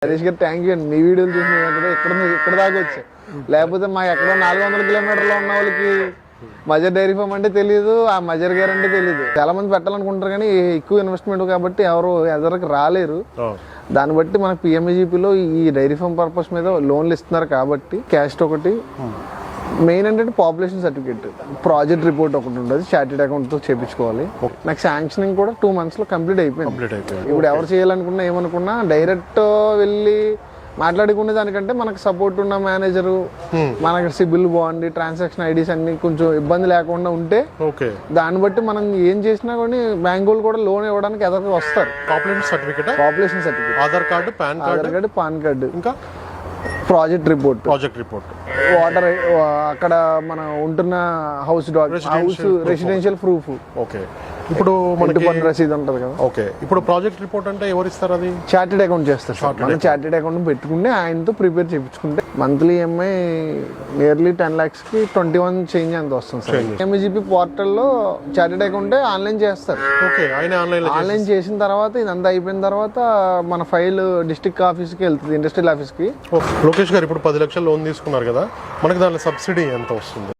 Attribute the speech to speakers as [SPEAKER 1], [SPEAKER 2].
[SPEAKER 1] హరీష్ గారు thank you అండి. మీ వీడియోలు చూసి ఇక్కడ దాకా వచ్చాయి. లేకపోతే మా ఎక్కడో 400 కిలోమీటర్లో ఉన్న వాళ్ళకి మజర్ డైరీ ఫామ్ అంటే తెలియదు, ఆ మజర్ గారు అంటే తెలియదు. చాలా మంది పెట్టాలనుకుంటారు కానీ ఎక్కువ ఇన్వెస్ట్మెంట్ కాబట్టి ఎవరు ఎదరికి రాలేరు. దాన్ని బట్టి మనకు పిఎంఈజీపీలో ఈ డైరీ ఫామ్ పర్పస్ మీద లోన్లు ఇస్తున్నారు కాబట్టి క్యాస్ట్ ఒకటి మెయిన్ ఏంటంటే పాపులేషన్ సర్టిఫికేట్, ప్రాజెక్ట్ రిపోర్ట్ ఒకటి ఉంటుంది, చార్టెడ్ అకౌంట్ తో చేయించుకోవాలి. నాకు శాంక్షనింగ్ కూడా 2 months లో కంప్లీట్ అయిపోయింది. ఇప్పుడు ఎవరు చేయాలనుకున్నా ఏమనుకున్నా డైరెక్ట్ వెళ్ళి మాట్లాడుకునే దానికంటే మనకు సపోర్ట్ ఉన్న మేనేజరు, మనకి సిబిల్ బాగుండి ట్రాన్సాక్షన్ ఐడీస్ అన్ని కొంచెం ఇబ్బంది లేకుండా ఉంటే దాన్ని బట్టి మనం ఏం చేసినా కానీ బ్యాంక్ వాళ్ళు కూడా లోన్ ఇవ్వడానికి ఎదురు వస్తారు.
[SPEAKER 2] Population certificate, Aadhaar card,
[SPEAKER 1] pan card, ఇంకా ప్రాజెక్ట్ రిపోర్ట్, వాటర్, అక్కడ మనం ఉంటున్న హౌస్ రెసిడెన్షియల్ ప్రూఫ్,
[SPEAKER 2] ఇప్పుడు మనకి
[SPEAKER 1] రసీదు ఉంటది కదా.
[SPEAKER 2] ఓకే, ఇప్పుడు ప్రాజెక్ట్ రిపోర్ట్ అంటే ఎవరు ఇస్తారు? అది
[SPEAKER 1] చార్టెడ్ అకౌంట్ చేస్తారు. మనం చార్టెడ్ అకౌంట్ పెట్టుకుంటే ఆయనతో ప్రిపేర్ చేయించుకుంటే మంత్లీ ఈఎంఐ నియర్లీ 10 lakhs కి 21 చేంజ్ అంత వస్తుంది సార్. ఎంఈజీపీ పోర్టల్లో చార్టెడ్ అకౌంట్ ఆన్లైన్ చేస్తారు. ఆన్లైన్ చేసిన తర్వాత ఇదంతా అయిపోయిన తర్వాత మన ఫైల్ డిస్ట్రిక్ట్ ఆఫీస్కి వెళ్తుంది, ఇండస్ట్రియల్ ఆఫీస్కి.
[SPEAKER 2] లోకేష్ గారు ఇప్పుడు 10 లక్షలు లోన్ తీసుకున్నారు కదా, మనకి దానిలో సబ్సిడీ ఎంత వస్తుంది?